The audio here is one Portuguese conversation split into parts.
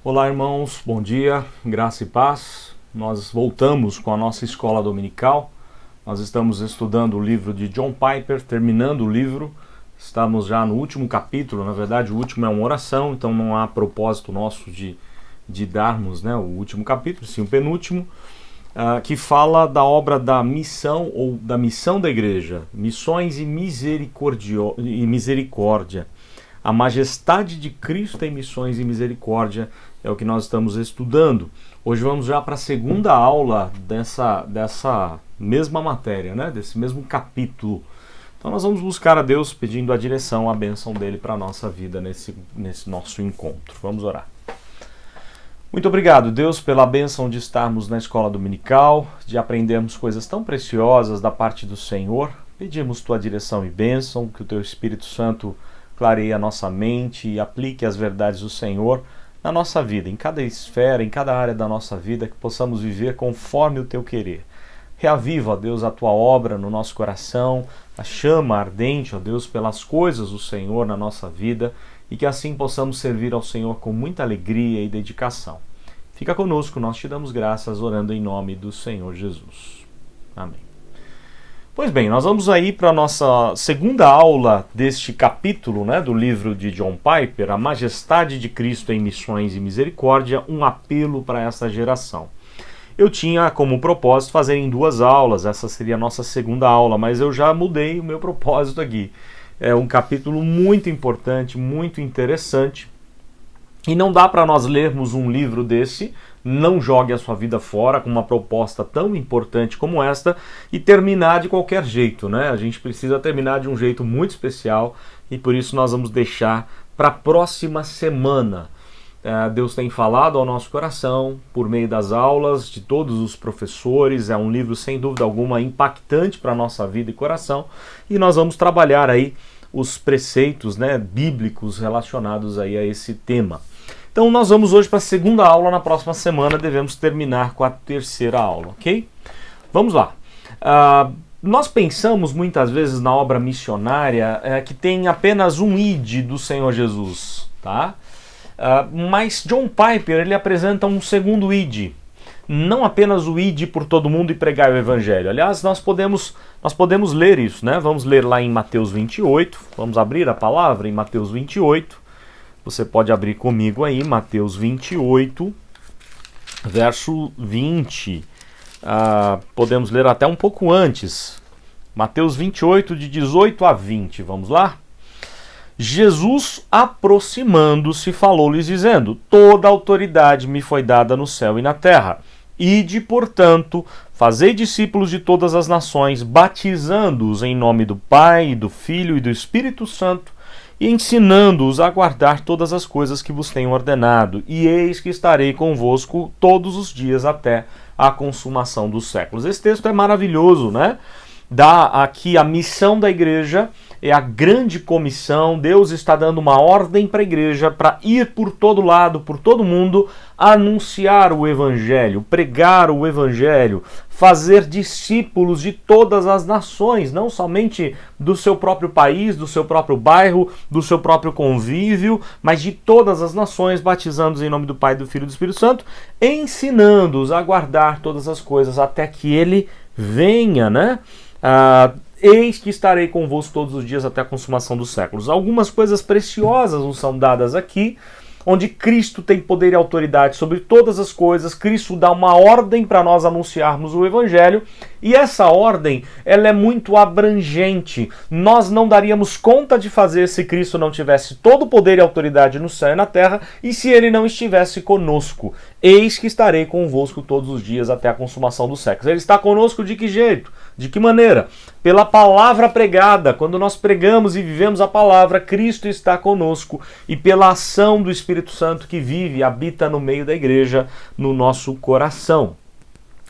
Olá, irmãos, bom dia, graça e paz. Nós voltamos com a nossa escola dominical. Nós estamos estudando o livro de John Piper, terminando o livro. Estamos já no último capítulo, na verdade o último é uma oração, então não há propósito nosso de darmos o último capítulo, sim o penúltimo, que fala da obra da missão ou da missão da igreja, missões e misericórdia. A majestade de Cristo em missões e misericórdia é o que nós estamos estudando. Hoje vamos já para a segunda aula dessa mesma matéria, desse mesmo capítulo. Então nós vamos buscar a Deus pedindo a direção, a bênção dele para a nossa vida nesse nosso encontro. Vamos orar. Muito obrigado, Deus, pela bênção de estarmos na escola dominical, de aprendermos coisas tão preciosas da parte do Senhor. Pedimos tua direção e bênção, que o teu Espírito Santo clareie a nossa mente e aplique as verdades do Senhor na nossa vida, em cada esfera, em cada área da nossa vida, que possamos viver conforme o teu querer. Reaviva, ó Deus, a tua obra no nosso coração, a chama ardente, ó Deus, pelas coisas do Senhor na nossa vida, e que assim possamos servir ao Senhor com muita alegria e dedicação. Fica conosco, nós te damos graças, orando em nome do Senhor Jesus. Amém. Pois bem, nós vamos aí para a nossa segunda aula deste capítulo, do livro de John Piper, A Majestade de Cristo em Missões e Misericórdia, um apelo para essa geração. Eu tinha como propósito fazer em 2 aulas, essa seria a nossa segunda aula, mas eu já mudei o meu propósito aqui. É um capítulo muito importante, muito interessante, e não dá para nós lermos um livro desse, não jogue a sua vida fora com uma proposta tão importante como esta e terminar de qualquer jeito, A gente precisa terminar de um jeito muito especial e por isso nós vamos deixar para a próxima semana. Deus tem falado ao nosso coração por meio das aulas de todos os professores, é um livro sem dúvida alguma impactante para a nossa vida e coração e nós vamos trabalhar aí os preceitos bíblicos relacionados aí a esse tema. Então nós vamos hoje para a segunda aula, na próxima semana devemos terminar com a terceira aula, ok? Vamos lá. Nós pensamos muitas vezes na obra missionária que tem apenas um id do Senhor Jesus, tá? Mas John Piper ele apresenta um segundo id, não apenas o id por todo mundo e pregar o evangelho. Aliás, nós podemos ler isso, Vamos ler lá em Mateus 28, vamos abrir a palavra em Mateus 28. Você pode abrir comigo aí, Mateus 28, verso 20. Podemos ler até um pouco antes. Mateus 28, de 18 a 20. Vamos lá? Jesus, aproximando-se, falou-lhes dizendo: Toda autoridade me foi dada no céu e na terra. Ide, portanto, fazei discípulos de todas as nações, batizando-os em nome do Pai, do Filho e do Espírito Santo, e ensinando-os a guardar todas as coisas que vos tenho ordenado, e eis que estarei convosco todos os dias até a consumação dos séculos. Esse texto é maravilhoso, Dá aqui a missão da igreja, é a grande comissão. Deus está dando uma ordem para a igreja para ir por todo lado, por todo mundo, anunciar o evangelho, pregar o evangelho, fazer discípulos de todas as nações, não somente do seu próprio país, do seu próprio bairro, do seu próprio convívio, mas de todas as nações, batizando-os em nome do Pai, do Filho e do Espírito Santo, ensinando-os a guardar todas as coisas até que ele venha, eis que estarei convosco todos os dias até a consumação dos séculos. Algumas coisas preciosas nos são dadas aqui, onde Cristo tem poder e autoridade sobre todas as coisas. Cristo dá uma ordem para nós anunciarmos o Evangelho, e essa ordem ela é muito abrangente. Nós não daríamos conta de fazer se Cristo não tivesse todo o poder e autoridade no céu e na terra, e se ele não estivesse conosco. Eis que estarei convosco todos os dias até a consumação dos séculos. Ele está conosco de que jeito? De que maneira? Pela palavra pregada. Quando nós pregamos e vivemos a palavra, Cristo está conosco, e pela ação do Espírito Santo que vive e habita no meio da igreja, no nosso coração.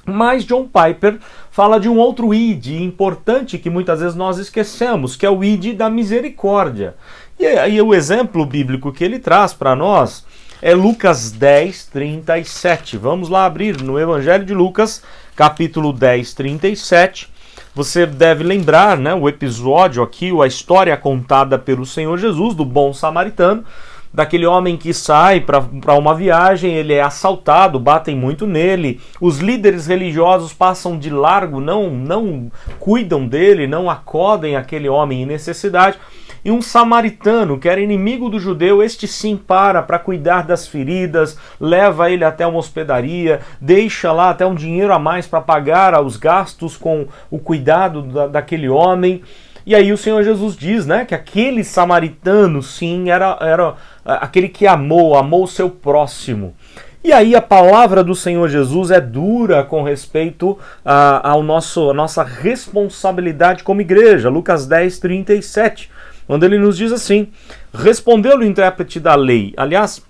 Mas John Piper fala de um outro id importante que muitas vezes nós esquecemos, que é o id da misericórdia. E aí o exemplo bíblico que ele traz para nós é Lucas 10, 37. Vamos lá abrir no Evangelho de Lucas, capítulo 10, 37. Você deve lembrar, o episódio aqui, a história contada pelo Senhor Jesus, do bom samaritano. daquele homem que sai para uma viagem, ele é assaltado, batem muito nele, os líderes religiosos passam de largo, não cuidam dele, não acodem aquele homem em necessidade. E um samaritano, que era inimigo do judeu, este sim para cuidar das feridas, leva ele até uma hospedaria, deixa lá até um dinheiro a mais para pagar os gastos com o cuidado daquele homem. E aí o Senhor Jesus diz, né, que aquele samaritano, sim, era aquele que amou o seu próximo. E aí a palavra do Senhor Jesus é dura com respeito à nossa responsabilidade como igreja. Lucas 10, 37. Onde ele nos diz assim: respondeu-lhe o intérprete da lei. Aliás,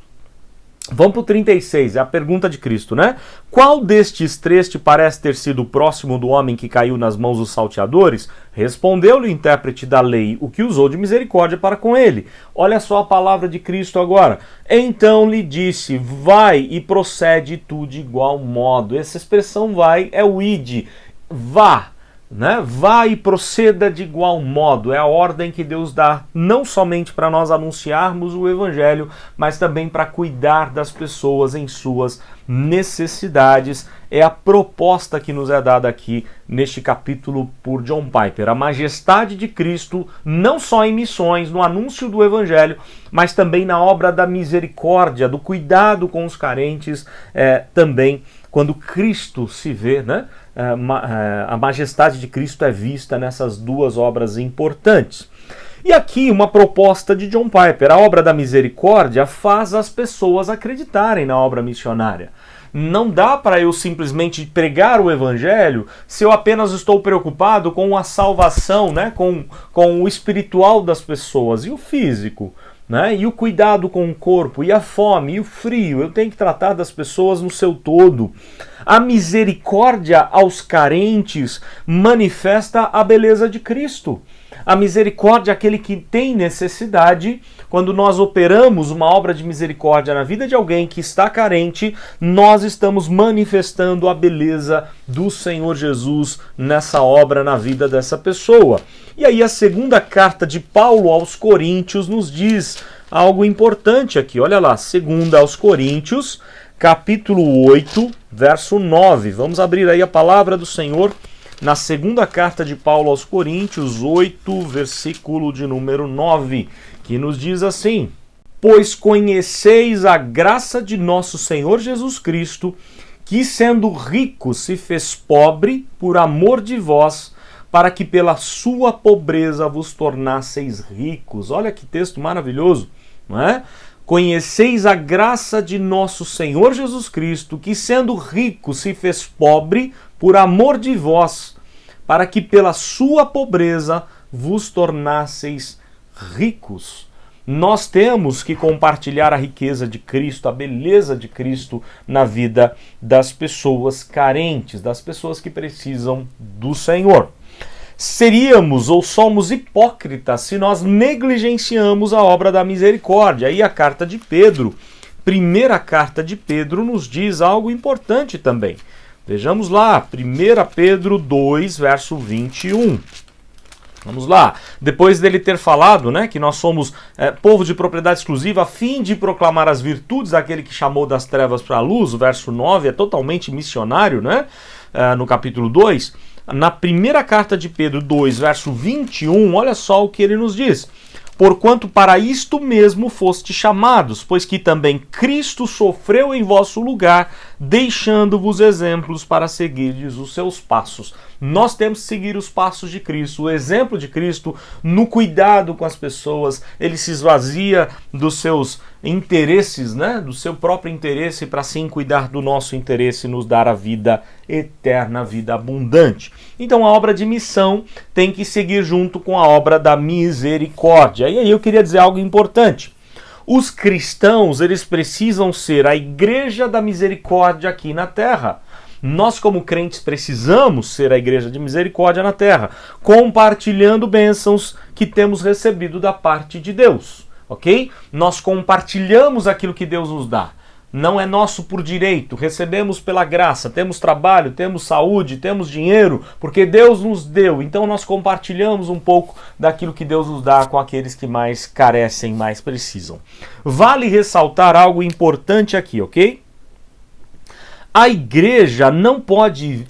vamos para o 36, é a pergunta de Cristo, né? Qual destes três te parece ter sido próximo do homem que caiu nas mãos dos salteadores? Respondeu-lhe o intérprete da lei, o que usou de misericórdia para com ele. Olha só a palavra de Cristo agora. Então lhe disse: vai e procede tu de igual modo. Essa expressão vai é o ide, vá. Né? Vá e proceda de igual modo, é a ordem que Deus dá, não somente para nós anunciarmos o Evangelho, mas também para cuidar das pessoas em suas necessidades. É a proposta que nos é dada aqui neste capítulo por John Piper. A majestade de Cristo, não só em missões, no anúncio do Evangelho, mas também na obra da misericórdia, do cuidado com os carentes, também quando Cristo se vê, né? A majestade de Cristo é vista nessas duas obras importantes. E aqui uma proposta de John Piper: a obra da misericórdia faz as pessoas acreditarem na obra missionária. Não dá para eu simplesmente pregar o Evangelho se eu apenas estou preocupado com a salvação, né? com o espiritual das pessoas e o físico. Né? E o cuidado com o corpo, e a fome, e o frio. Eu tenho que tratar das pessoas no seu todo. A misericórdia aos carentes manifesta a beleza de Cristo. A misericórdia é aquele que tem necessidade. Quando nós operamos uma obra de misericórdia na vida de alguém que está carente, nós estamos manifestando a beleza do Senhor Jesus nessa obra, na vida dessa pessoa. E aí a segunda carta de Paulo aos Coríntios nos diz algo importante aqui. Olha lá, segunda aos Coríntios, capítulo 8, verso 9. Vamos abrir aí a palavra do Senhor na segunda carta de Paulo aos Coríntios, 8, versículo de número 9, que nos diz assim: pois conheceis a graça de nosso Senhor Jesus Cristo, que sendo rico se fez pobre por amor de vós, para que pela sua pobreza vos tornasseis ricos. Olha que texto maravilhoso, não é? Conheceis a graça de nosso Senhor Jesus Cristo, que sendo rico se fez pobre por amor de vós, para que pela sua pobreza vos tornasseis ricos. Nós temos que compartilhar a riqueza de Cristo, a beleza de Cristo na vida das pessoas carentes, das pessoas que precisam do Senhor. Seríamos ou somos hipócritas se nós negligenciamos a obra da misericórdia. E a carta de Pedro, primeira carta de Pedro, nos diz algo importante também. Vejamos lá, 1 Pedro 2, verso 21. Vamos lá. Depois dele ter falado, né, que nós somos povo de propriedade exclusiva a fim de proclamar as virtudes daquele que chamou das trevas para a luz, o verso 9 é totalmente missionário, né, no capítulo 2. Na primeira carta de Pedro 2, verso 21, olha só o que ele nos diz: porquanto para isto mesmo foste chamados, pois que também Cristo sofreu em vosso lugar, deixando-vos exemplos para seguirdes os seus passos. Nós temos que seguir os passos de Cristo, o exemplo de Cristo no cuidado com as pessoas. Ele se esvazia dos seus interesses, né? Do seu próprio interesse, para sim cuidar do nosso interesse e nos dar a vida eterna, a vida abundante. Então a obra de missão tem que seguir junto com a obra da misericórdia. E aí eu queria dizer algo importante. Os cristãos, eles precisam ser a igreja da misericórdia aqui na terra. Nós, como crentes, precisamos ser a igreja de misericórdia na terra, compartilhando bênçãos que temos recebido da parte de Deus, ok? Nós compartilhamos aquilo que Deus nos dá. não é nosso por direito, recebemos pela graça, temos trabalho, temos saúde, temos dinheiro, porque Deus nos deu, então nós compartilhamos um pouco daquilo que Deus nos dá com aqueles que mais carecem, mais precisam. Vale ressaltar algo importante aqui, ok? A igreja não pode,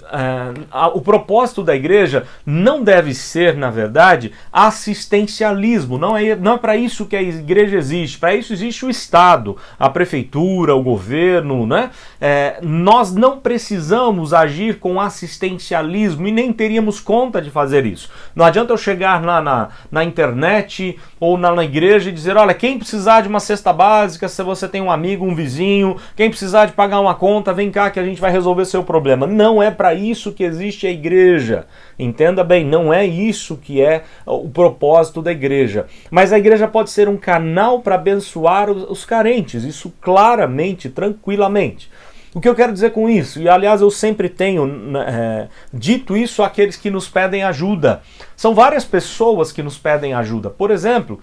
o propósito da igreja não deve ser, na verdade, assistencialismo. Não é para isso que a igreja existe. Para isso existe o Estado, a prefeitura, o governo, né? Nós não precisamos agir com assistencialismo e nem teríamos conta de fazer isso. Não adianta eu chegar na internet ou na igreja e dizer, olha, quem precisar de uma cesta básica, se você tem um amigo, um vizinho, quem precisar de pagar uma conta, vem cá que a gente vai resolver seu problema. Não é para isso que existe a igreja. Entenda bem, não é isso que é o propósito da igreja. Mas a igreja pode ser um canal para abençoar os carentes, isso claramente, tranquilamente. O que eu quero dizer com isso? E aliás eu sempre tenho dito isso àqueles que nos pedem ajuda. São várias pessoas que nos pedem ajuda. Por exemplo,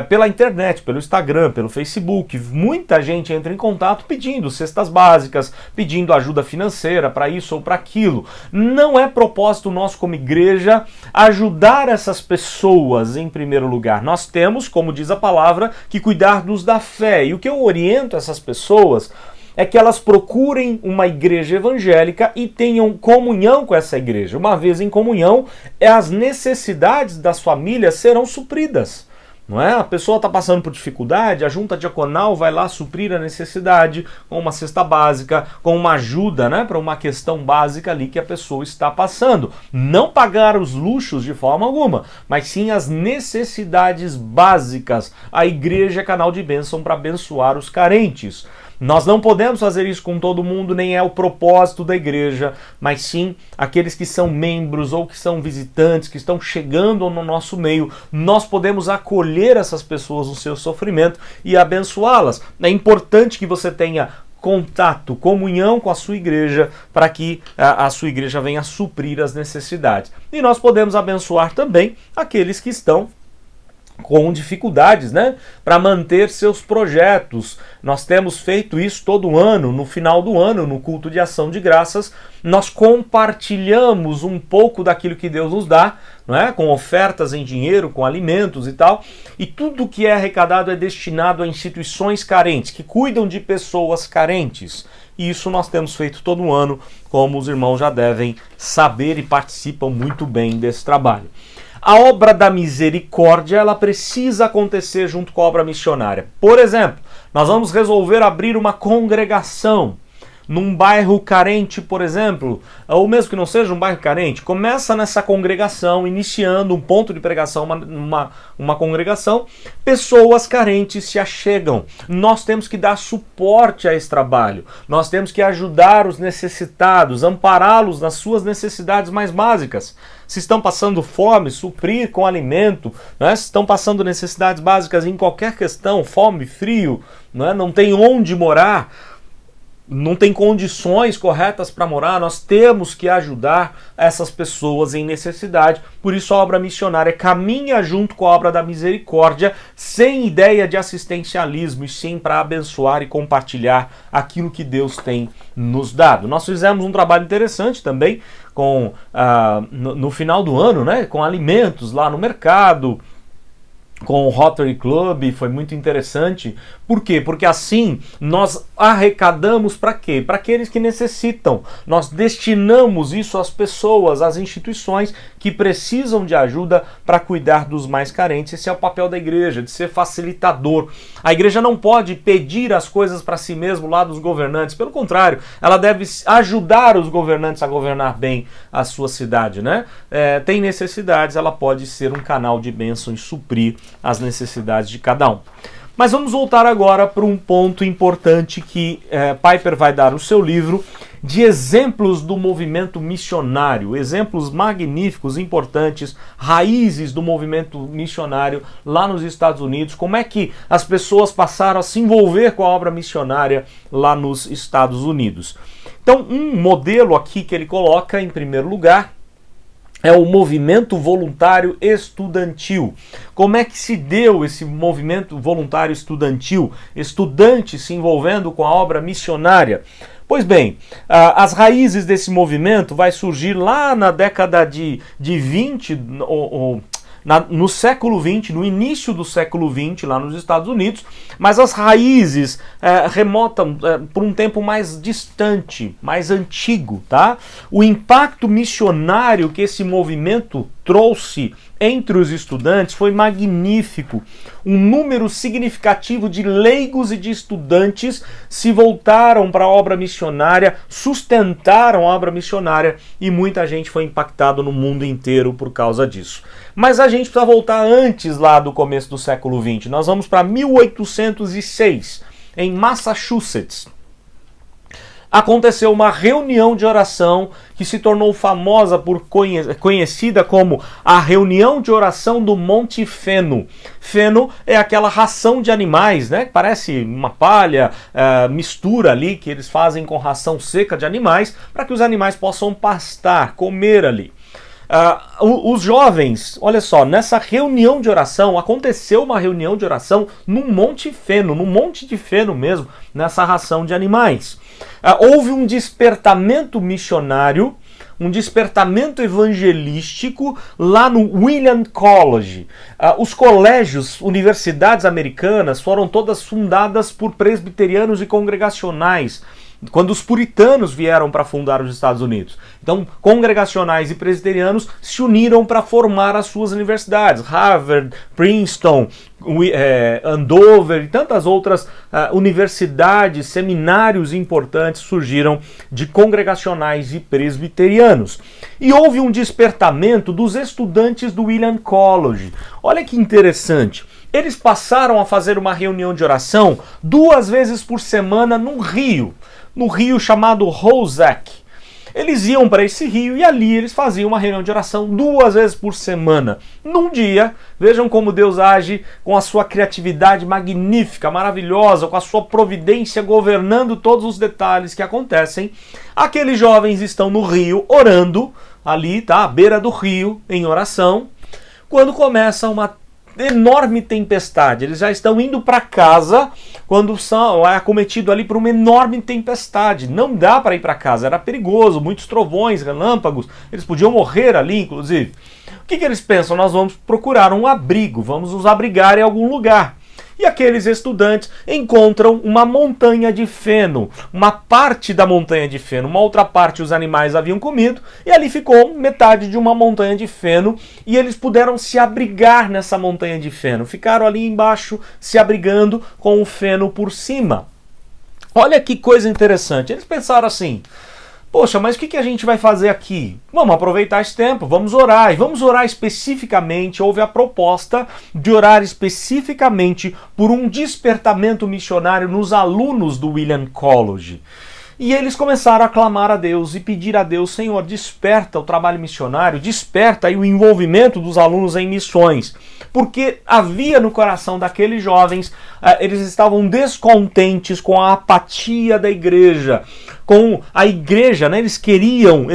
pela internet, pelo Instagram, pelo Facebook, muita gente entra em contato pedindo cestas básicas, pedindo ajuda financeira para isso ou para aquilo. Não é propósito nosso como igreja ajudar essas pessoas em primeiro lugar. Nós temos, como diz a palavra, que cuidar-nos da fé. E o que eu oriento essas pessoas é que elas procurem uma igreja evangélica e tenham comunhão com essa igreja. Uma vez em comunhão, as necessidades das famílias serão supridas. Não é? A pessoa está passando por dificuldade, a junta diaconal vai lá suprir a necessidade com uma cesta básica, com uma ajuda, né, para uma questão básica ali que a pessoa está passando. Não pagar os luxos de forma alguma, mas sim as necessidades básicas. A igreja é canal de bênção para abençoar os carentes. Nós não podemos fazer isso com todo mundo, nem é o propósito da igreja, mas sim aqueles que são membros ou que são visitantes, que estão chegando no nosso meio, nós podemos acolher essas pessoas no seu sofrimento e abençoá-las. É importante que você tenha contato, comunhão com a sua igreja, para que a sua igreja venha suprir as necessidades. E nós podemos abençoar também aqueles que estão com dificuldades, né, para manter seus projetos. Nós temos feito isso todo ano, no final do ano, no culto de ação de graças, nós compartilhamos um pouco daquilo que Deus nos dá, não é? Com ofertas em dinheiro, com alimentos e tal, e tudo que é arrecadado é destinado a instituições carentes, que cuidam de pessoas carentes. E isso nós temos feito todo ano, como os irmãos já devem saber e participam muito bem desse trabalho. A obra da misericórdia, ela precisa acontecer junto com a obra missionária. Por exemplo, nós vamos resolver abrir uma congregação num bairro carente, por exemplo, ou mesmo que não seja um bairro carente, começa nessa congregação, iniciando um ponto de pregação, uma congregação, pessoas carentes se achegam. Nós temos que dar suporte a esse trabalho, nós temos que ajudar os necessitados, ampará-los nas suas necessidades mais básicas. Se estão passando fome, suprir com alimento, né? Se estão passando necessidades básicas em qualquer questão, fome, frio, né? Não tem onde morar, não tem condições corretas para morar, nós temos que ajudar essas pessoas em necessidade. Por isso a obra missionária caminha junto com a obra da misericórdia, sem ideia de assistencialismo, e sim para abençoar e compartilhar aquilo que Deus tem nos dado. Nós fizemos um trabalho interessante também no final do ano, né, com alimentos lá no mercado, com o Rotary Club, foi muito interessante. Por quê? Porque assim nós arrecadamos para quê? Para aqueles que necessitam. Nós destinamos isso às pessoas, às instituições que precisam de ajuda para cuidar dos mais carentes. Esse é o papel da igreja, de ser facilitador. A igreja não pode pedir as coisas para si mesmo lá dos governantes. Pelo contrário, ela deve ajudar os governantes a governar bem a sua cidade, né? Tem necessidades, ela pode ser um canal de bênção e suprir as necessidades de cada um. Mas vamos voltar agora para um ponto importante que Piper vai dar no seu livro, de exemplos do movimento missionário, exemplos magníficos, importantes, raízes do movimento missionário lá nos Estados Unidos, como é que as pessoas passaram a se envolver com a obra missionária lá nos Estados Unidos. Então, um modelo aqui que ele coloca em primeiro lugar é o movimento voluntário estudantil. Como é que se deu esse movimento voluntário estudantil? Estudantes se envolvendo com a obra missionária. Pois bem, as raízes desse movimento vai surgir lá na década de 20, no século XX, no início do século XX, lá nos Estados Unidos, mas as raízes remontam por um tempo mais distante, mais antigo, tá? O impacto missionário que esse movimento trouxe entre os estudantes foi magnífico. Um número significativo de leigos e de estudantes se voltaram para a obra missionária, sustentaram a obra missionária e muita gente foi impactada no mundo inteiro por causa disso. Mas a gente precisa voltar antes lá do começo do século XX. Nós vamos para 1806, em Massachusetts. Aconteceu uma reunião de oração que se tornou famosa conhecida como a reunião de oração do Monte Feno. Feno é aquela ração de animais, né? Parece uma palha, mistura ali que eles fazem com ração seca de animais para que os animais possam pastar, comer ali. Os jovens, olha só, nessa reunião de oração, aconteceu uma reunião de oração no Monte Feno, no Monte de Feno mesmo, nessa ração de animais. Houve um despertamento missionário, um despertamento evangelístico lá no William College. Os colégios, universidades americanas foram todas fundadas por presbiterianos e congregacionais, quando os puritanos vieram para fundar os Estados Unidos. Então, congregacionais e presbiterianos se uniram para formar as suas universidades. Harvard, Princeton, Andover e tantas outras universidades, seminários importantes surgiram de congregacionais e presbiterianos. E houve um despertamento dos estudantes do William College. Olha que interessante. Eles passaram a fazer uma reunião de oração 2 vezes por semana no rio chamado Hoosac. Eles iam para esse rio e ali eles faziam uma reunião de oração 2 vezes por semana. Num dia, vejam como Deus age com a sua criatividade magnífica, maravilhosa, com a sua providência governando todos os detalhes que acontecem. Aqueles jovens estão no rio orando, ali, tá, à beira do rio, em oração, quando começa uma enorme tempestade. Eles já estão indo para casa quando é acometido ali por uma enorme tempestade. Não dá para ir para casa, era perigoso, muitos trovões, relâmpagos, eles podiam morrer ali, inclusive. O que eles pensam? Nós vamos procurar um abrigo, vamos nos abrigar em algum lugar. E aqueles estudantes encontram uma montanha de feno, uma parte da montanha de feno, uma outra parte os animais haviam comido, e ali ficou metade de uma montanha de feno, e eles puderam se abrigar nessa montanha de feno. Ficaram ali embaixo se abrigando com o feno por cima. Olha que coisa interessante. Eles pensaram assim: poxa, mas o que a gente vai fazer aqui? Vamos aproveitar esse tempo, vamos orar. E vamos orar especificamente. Houve a proposta de orar especificamente por um despertamento missionário nos alunos do William College. E eles começaram a clamar a Deus e pedir a Deus: Senhor, desperta o trabalho missionário, desperta aí o envolvimento dos alunos em missões. Porque havia no coração daqueles jovens, eles estavam descontentes com a apatia da igreja, com a igreja, né? Eles queriam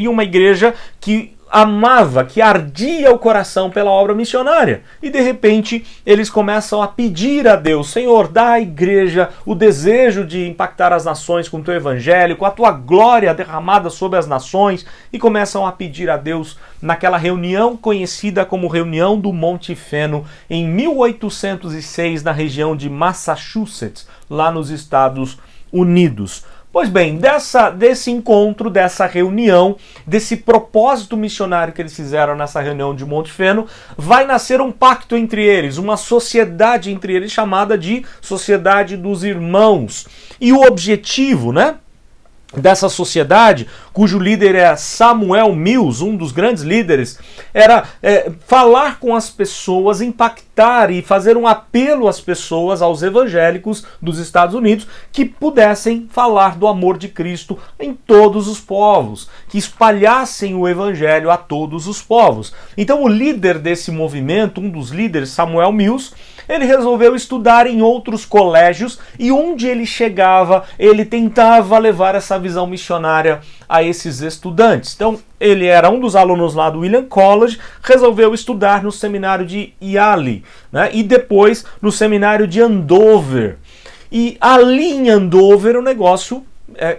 uma igreja que amava, que ardia o coração pela obra missionária. E de repente eles começam a pedir a Deus: Senhor, dá à igreja o desejo de impactar as nações com o teu evangelho, com a tua glória derramada sobre as nações, e começam a pedir a Deus naquela reunião conhecida como reunião do Monte Feno, em 1806, na região de Massachusetts, lá nos Estados Unidos. Pois bem, desse encontro, dessa reunião, desse propósito missionário que eles fizeram nessa reunião de Monte Feno, vai nascer um pacto entre eles, uma sociedade entre eles chamada de Sociedade dos Irmãos. E o objetivo, né, dessa sociedade, cujo líder é Samuel Mills, um dos grandes líderes, era falar com as pessoas, impactar e fazer um apelo às pessoas, aos evangélicos dos Estados Unidos, que pudessem falar do amor de Cristo em todos os povos, que espalhassem o evangelho a todos os povos. Então o líder desse movimento, um dos líderes, Samuel Mills, ele resolveu estudar em outros colégios e onde ele chegava, ele tentava levar essa visão missionária a esses estudantes. Então, ele era um dos alunos lá do William College, resolveu estudar no seminário de Yale, né? E depois no seminário de Andover. E ali em Andover o negócio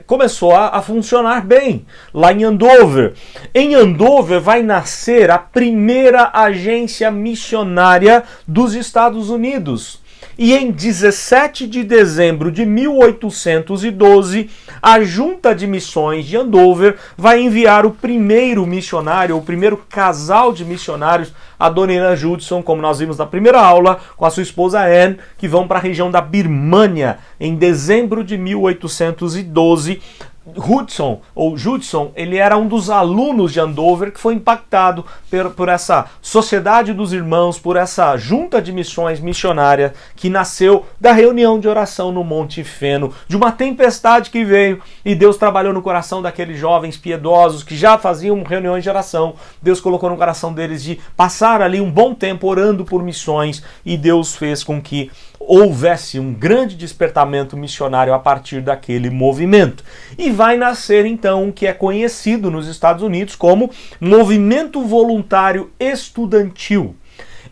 começou a funcionar bem, lá em Andover. Em Andover vai nascer a primeira agência missionária dos Estados Unidos. E em 17 de dezembro de 1812, a Junta de Missões de Andover vai enviar o primeiro missionário, o primeiro casal de missionários, a Dona Irã Judson, como nós vimos na primeira aula, com a sua esposa Anne, que vão para a região da Birmânia em dezembro de 1812. Judson, ele era um dos alunos de Andover que foi impactado por essa sociedade dos irmãos, por essa junta de missões missionária que nasceu da reunião de oração no Monte Feno, de uma tempestade que veio e Deus trabalhou no coração daqueles jovens piedosos que já faziam reuniões de oração. Deus colocou no coração deles de passar ali um bom tempo orando por missões e Deus fez com que houvesse um grande despertamento missionário a partir daquele movimento. E vai nascer então o que é conhecido nos Estados Unidos como Movimento Voluntário Estudantil.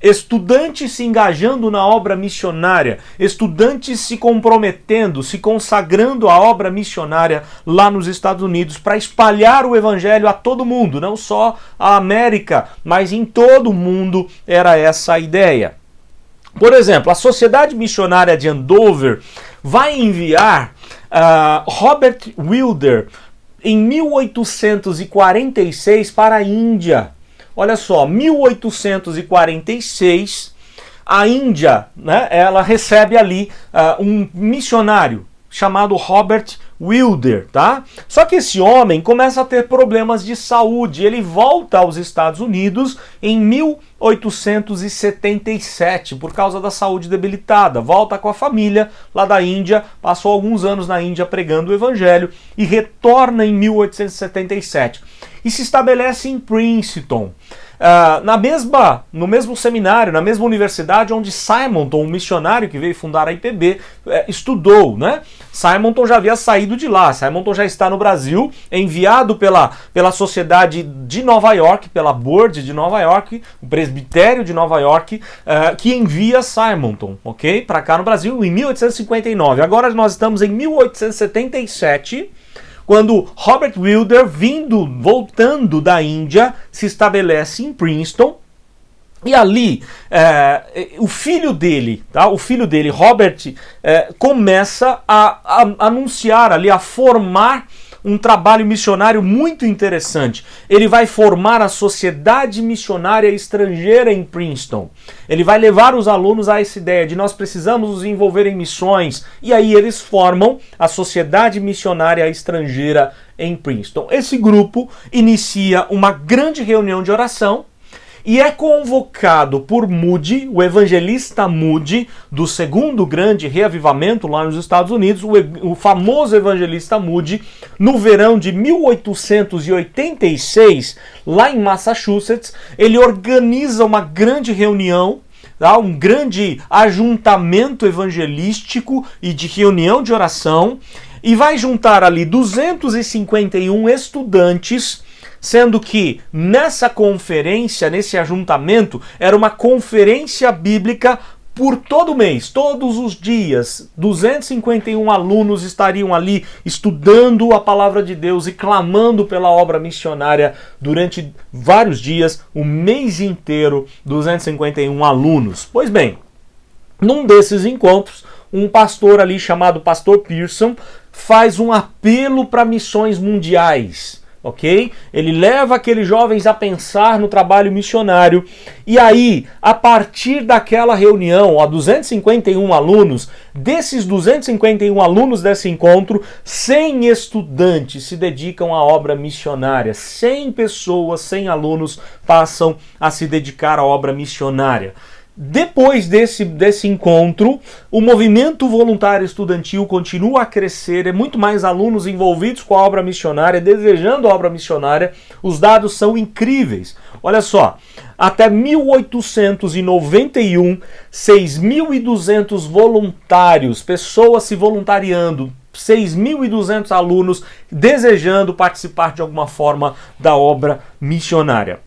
Estudantes se engajando na obra missionária, estudantes se comprometendo, se consagrando à obra missionária lá nos Estados Unidos para espalhar o evangelho a todo mundo, não só a América, mas em todo o mundo era essa a ideia. Por exemplo, a Sociedade Missionária de Andover vai enviar Robert Wilder em 1846 para a Índia. Olha só, 1846, a Índia, né, ela recebe ali um missionário chamado Robert Wilder, tá? Só que esse homem começa a ter problemas de saúde. Ele volta aos Estados Unidos em 1877 por causa da saúde debilitada. Volta com a família lá da Índia, passou alguns anos na Índia pregando o evangelho e retorna em 1877 e se estabelece em Princeton. No mesmo seminário, na mesma universidade onde Simonton, um missionário que veio fundar a IPB, estudou, né? Simonton já havia saído de lá. Simonton já está no Brasil, enviado pela Sociedade de Nova York, pela Board de Nova York, o Presbitério de Nova York, que envia Simonton, ok? Para cá no Brasil em 1859. Agora nós estamos em 1877, quando Robert Wilder, voltando da Índia, se estabelece em Princeton. E ali, o filho dele, Robert, começa a anunciar ali, a formar um trabalho missionário muito interessante. Ele vai formar a Sociedade Missionária Estrangeira em Princeton. Ele vai levar os alunos a essa ideia de nós precisamos nos envolver em missões. E aí eles formam a Sociedade Missionária Estrangeira em Princeton. Esse grupo inicia uma grande reunião de oração e é convocado por Moody, o evangelista Moody, do segundo grande reavivamento lá nos Estados Unidos, o famoso evangelista Moody, no verão de 1886, lá em Massachusetts. Ele organiza uma grande reunião, um grande ajuntamento evangelístico e de reunião de oração, e vai juntar ali 251 estudantes, sendo que nessa conferência, nesse ajuntamento, era uma conferência bíblica por todo mês, todos os dias. 251 alunos estariam ali estudando a palavra de Deus e clamando pela obra missionária durante vários dias, o mês inteiro, 251 alunos. Pois bem, num desses encontros, um pastor ali chamado Pastor Pearson faz um apelo para missões mundiais. Ok? Ele leva aqueles jovens a pensar no trabalho missionário e aí, a partir daquela reunião, 251 alunos, desses 251 alunos desse encontro, 100 estudantes se dedicam à obra missionária. 100 pessoas, 100 alunos passam a se dedicar à obra missionária. Depois desse encontro, o movimento voluntário estudantil continua a crescer, é muito mais alunos envolvidos com a obra missionária, desejando a obra missionária. Os dados são incríveis. Olha só, até 1891, 6.200 voluntários, pessoas se voluntariando, 6.200 alunos desejando participar de alguma forma da obra missionária.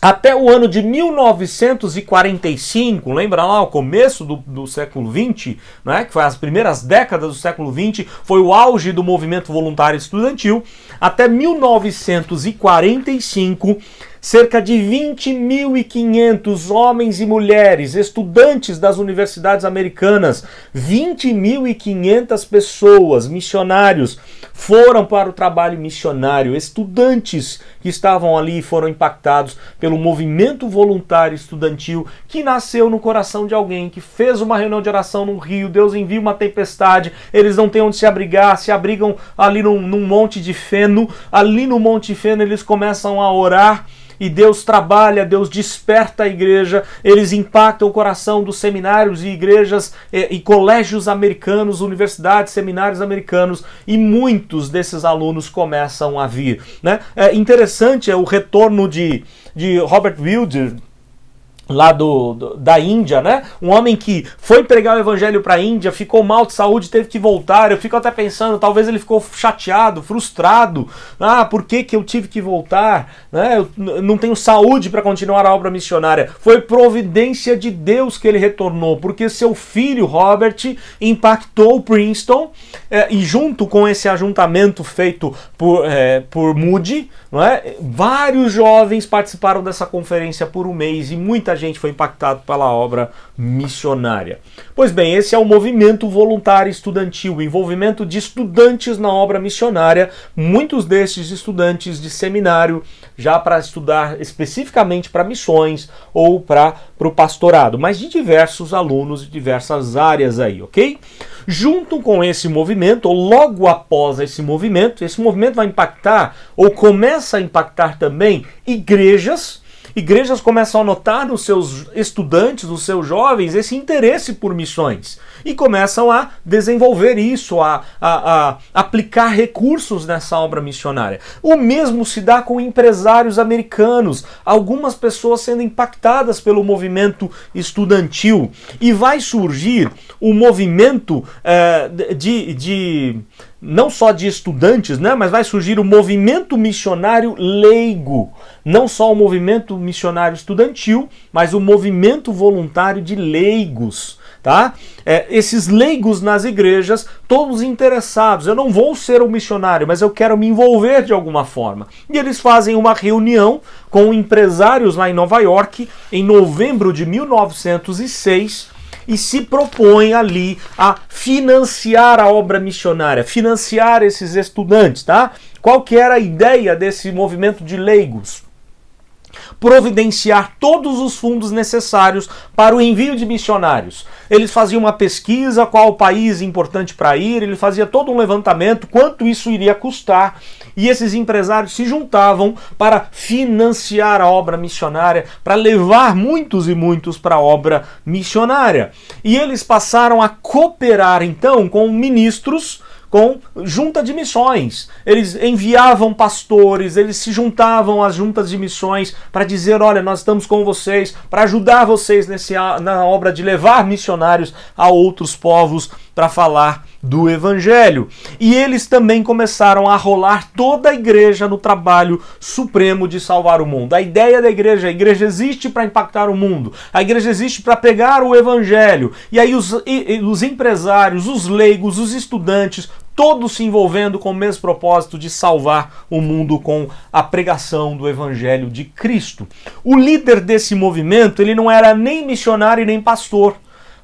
Até o ano de 1945, lembra lá o começo do século XX, né, que foi as primeiras décadas do século XX, foi o auge do movimento voluntário estudantil. Até 1945, cerca de 20.500 homens e mulheres, estudantes das universidades americanas, 20.500 pessoas, missionários, foram para o trabalho missionário. Estudantes que estavam ali foram impactados pelo movimento voluntário estudantil que nasceu no coração de alguém, que fez uma reunião de oração no rio, Deus envia uma tempestade, eles não têm onde se abrigar, se abrigam ali num monte de feno, ali no monte de feno eles começam a orar, e Deus trabalha, Deus desperta a igreja, eles impactam o coração dos seminários e igrejas e colégios americanos, universidades, seminários americanos, e muitos desses alunos começam a vir, né? É interessante o retorno de Robert Wilder, lá da Índia, né? Um homem que foi pregar o evangelho para a Índia, ficou mal de saúde, teve que voltar. Eu fico até pensando, talvez ele ficou chateado, frustrado. Por que eu tive que voltar? Né? Eu não tenho saúde para continuar a obra missionária. Foi providência de Deus que ele retornou, porque seu filho, Robert, impactou Princeton, e junto com esse ajuntamento feito por Moody, não é? Vários jovens participaram dessa conferência por um mês e muita gente foi impactado pela obra missionária. Pois bem, esse é o movimento voluntário estudantil, o envolvimento de estudantes na obra missionária, muitos destes estudantes de seminário, já para estudar especificamente para missões ou para o pastorado, mas de diversos alunos de diversas áreas aí, ok? Junto com esse movimento, ou logo após esse movimento vai impactar, ou começa a impactar também, igrejas. Igrejas começam a notar nos seus estudantes, nos seus jovens, esse interesse por missões. E começam a desenvolver isso, a aplicar recursos nessa obra missionária. O mesmo se dá com empresários americanos, algumas pessoas sendo impactadas pelo movimento estudantil. E vai surgir o movimento não só de estudantes, né, mas vai surgir o movimento missionário leigo. Não só o movimento missionário estudantil, mas o movimento voluntário de leigos. Tá? Esses leigos nas igrejas, todos interessados. Eu não vou ser um missionário, mas eu quero me envolver de alguma forma. E eles fazem uma reunião com empresários lá em Nova York, em novembro de 1906, e se propõe ali a financiar a obra missionária, financiar esses estudantes, tá? Qual que era a ideia desse movimento de leigos? Providenciar todos os fundos necessários para o envio de missionários. Eles faziam uma pesquisa, qual o país importante para ir, ele fazia todo um levantamento, quanto isso iria custar, e esses empresários se juntavam para financiar a obra missionária, para levar muitos e muitos para a obra missionária. E eles passaram a cooperar então com ministros, com junta de missões. Eles enviavam pastores, eles se juntavam às juntas de missões para dizer, olha, nós estamos com vocês, para ajudar vocês na obra de levar missionários a outros povos para falar do evangelho. E eles também começaram a rolar toda a igreja no trabalho supremo de salvar o mundo. A ideia da igreja, a igreja existe para impactar o mundo, a igreja existe para pregar o evangelho. E aí os empresários, os leigos, os estudantes, todos se envolvendo com o mesmo propósito de salvar o mundo com a pregação do Evangelho de Cristo. O líder desse movimento, ele não era nem missionário nem pastor.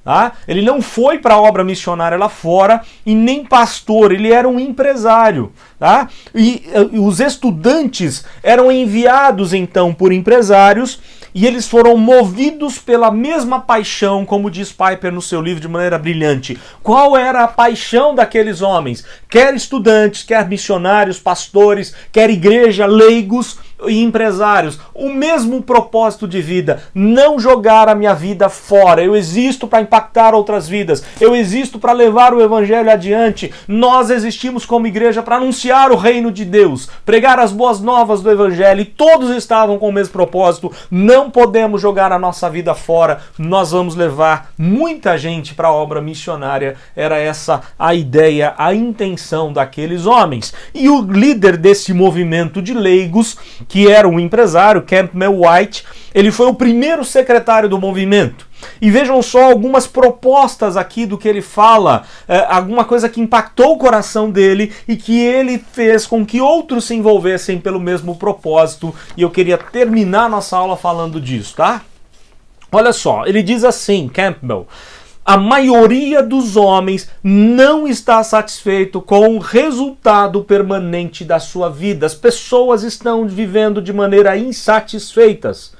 Tá? Ele não foi para a obra missionária lá fora e nem pastor, ele era um empresário. Tá? E os estudantes eram enviados então por empresários e eles foram movidos pela mesma paixão, como diz Piper no seu livro de maneira brilhante. Qual era a paixão daqueles homens? Quer estudantes, quer missionários, pastores, quer igreja, leigos, e empresários, o mesmo propósito de vida, não jogar a minha vida fora. Eu existo para impactar outras vidas, eu existo para levar o evangelho adiante. Nós existimos como igreja para anunciar o reino de Deus, pregar as boas novas do evangelho, e todos estavam com o mesmo propósito. Não podemos jogar a nossa vida fora, nós vamos levar muita gente para a obra missionária. Era essa a ideia, a intenção daqueles homens. E o líder desse movimento de leigos, que era um empresário, Campbell White, ele foi o primeiro secretário do movimento. E vejam só algumas propostas aqui do que ele fala, alguma coisa que impactou o coração dele e que ele fez com que outros se envolvessem pelo mesmo propósito. E eu queria terminar nossa aula falando disso, tá? Olha só, ele diz assim, Campbell: a maioria dos homens não está satisfeito com o resultado permanente da sua vida. As pessoas estão vivendo de maneira insatisfeitas.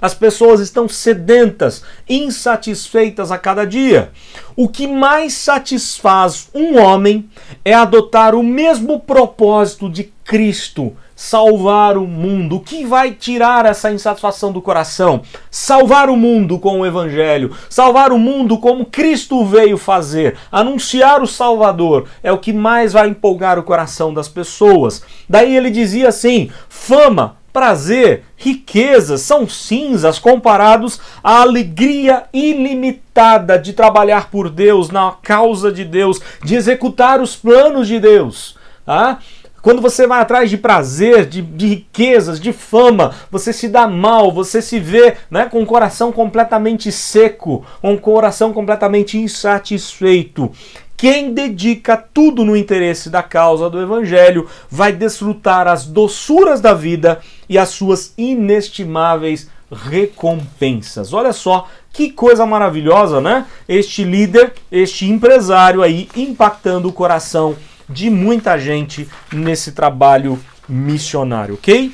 As pessoas estão sedentas, insatisfeitas a cada dia. O que mais satisfaz um homem é adotar o mesmo propósito de Cristo, salvar o mundo. O que vai tirar essa insatisfação do coração? Salvar o mundo com o evangelho, salvar o mundo como Cristo veio fazer, anunciar o Salvador, é o que mais vai empolgar o coração das pessoas. Daí ele dizia assim: fama, prazer, riquezas são cinzas comparados à alegria ilimitada de trabalhar por Deus, na causa de Deus, de executar os planos de Deus. Tá? Quando você vai atrás de prazer, de riquezas, de fama, você se dá mal, você se vê, né, com o coração completamente seco, com o coração completamente insatisfeito. Quem dedica tudo no interesse da causa do evangelho vai desfrutar as doçuras da vida e as suas inestimáveis recompensas. Olha só que coisa maravilhosa, né? Este líder, este empresário aí impactando o coração de muita gente nesse trabalho missionário, ok?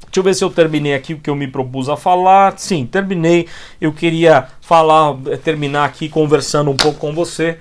Deixa eu ver se eu terminei aqui o que eu me propus a falar. Sim, terminei. Eu queria terminar aqui conversando um pouco com você.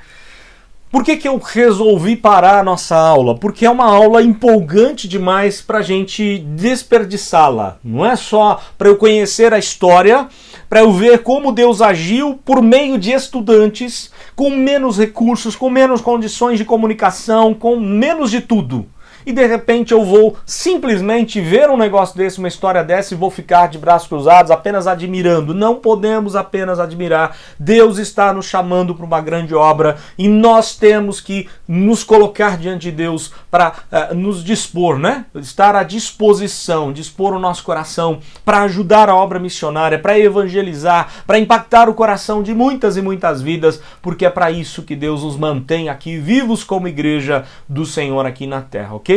Por que eu resolvi parar a nossa aula? Porque é uma aula empolgante demais para a gente desperdiçá-la. Não é só para eu conhecer a história, para eu ver como Deus agiu por meio de estudantes com menos recursos, com menos condições de comunicação, com menos de tudo. E de repente eu vou simplesmente ver um negócio desse, uma história dessa, e vou ficar de braços cruzados apenas admirando. Não podemos apenas admirar. Deus está nos chamando para uma grande obra e nós temos que nos colocar diante de Deus para nos dispor, né? Estar à disposição, dispor o nosso coração para ajudar a obra missionária, para evangelizar, para impactar o coração de muitas e muitas vidas, porque é para isso que Deus nos mantém aqui vivos como igreja do Senhor aqui na terra, ok?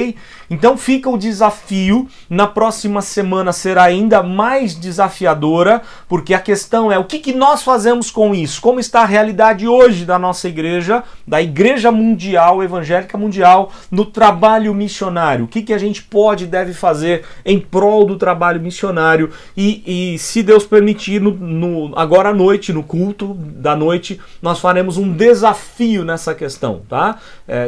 Então fica o desafio. Na próxima semana será ainda mais desafiadora, porque a questão é o que nós fazemos com isso? Como está a realidade hoje da nossa igreja, da igreja mundial, evangélica mundial, no trabalho missionário? O que a gente pode e deve fazer em prol do trabalho missionário? E se Deus permitir, agora à noite, no culto da noite, nós faremos um desafio nessa questão, tá?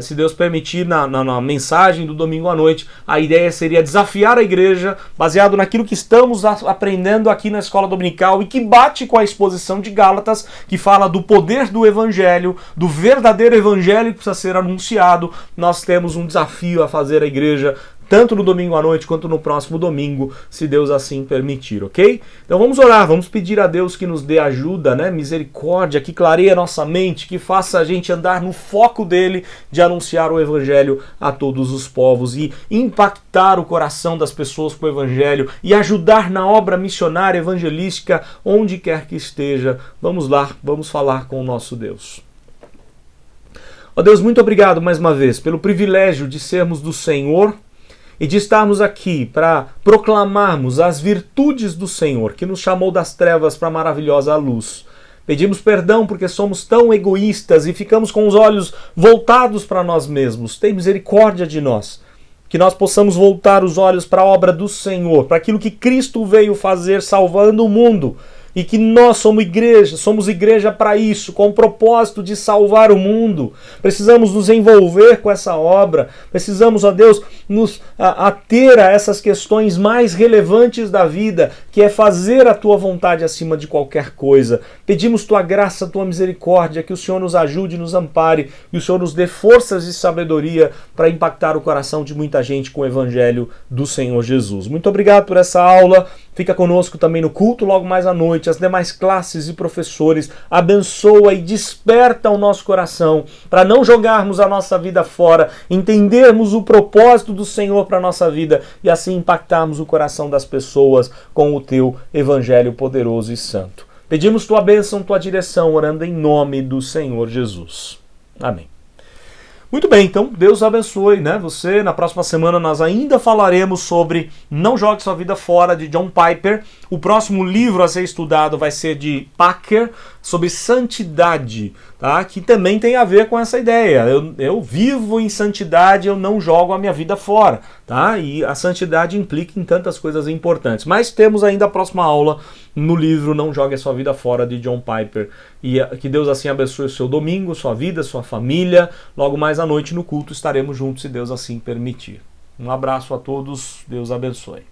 Se Deus permitir, na mensagem do domingo à noite, a ideia seria desafiar a igreja, baseado naquilo que estamos aprendendo aqui na escola dominical e que bate com a exposição de Gálatas, que fala do poder do evangelho, do verdadeiro evangelho que precisa ser anunciado. Nós temos um desafio a fazer a igreja, tanto no domingo à noite quanto no próximo domingo, se Deus assim permitir, ok? Então vamos orar, vamos pedir a Deus que nos dê ajuda, né? Misericórdia, que clareie a nossa mente, que faça a gente andar no foco dele de anunciar o evangelho a todos os povos e impactar o coração das pessoas com o evangelho e ajudar na obra missionária evangelística onde quer que esteja. Vamos lá, vamos falar com o nosso Deus. Ó Deus, muito obrigado mais uma vez pelo privilégio de sermos do Senhor e de estarmos aqui para proclamarmos as virtudes do Senhor, que nos chamou das trevas para a maravilhosa luz. Pedimos perdão porque somos tão egoístas e ficamos com os olhos voltados para nós mesmos. Tem misericórdia de nós. Que nós possamos voltar os olhos para a obra do Senhor, para aquilo que Cristo veio fazer salvando o mundo. e que nós somos igreja para isso, com o propósito de salvar o mundo. Precisamos nos envolver com essa obra, precisamos, ó Deus, nos ater a essas questões mais relevantes da vida, que é fazer a tua vontade acima de qualquer coisa. Pedimos tua graça, tua misericórdia, que o Senhor nos ajude, nos ampare e o Senhor nos dê forças e sabedoria para impactar o coração de muita gente com o Evangelho do Senhor Jesus. Muito obrigado por essa aula. Fica conosco também no culto logo mais à noite, as demais classes e professores. Abençoa e desperta o nosso coração para não jogarmos a nossa vida fora, entendermos o propósito do Senhor para a nossa vida e assim impactarmos o coração das pessoas com o teu Evangelho poderoso e santo. Pedimos tua bênção, tua direção, orando em nome do Senhor Jesus. Amém. Muito bem, então Deus abençoe, né? Você, na próxima semana nós ainda falaremos sobre Não Jogue Sua Vida Fora, de John Piper. O próximo livro a ser estudado vai ser de Packer, sobre santidade, tá? Que também tem a ver com essa ideia. Eu vivo em santidade, eu não jogo a minha vida fora, tá? E a santidade implica em tantas coisas importantes. Mas temos ainda a próxima aula no livro Não Jogue a Sua Vida Fora, de John Piper. E que Deus assim abençoe o seu domingo, sua vida, sua família. Logo mais à noite no culto estaremos juntos, se Deus assim permitir. Um abraço a todos, Deus abençoe.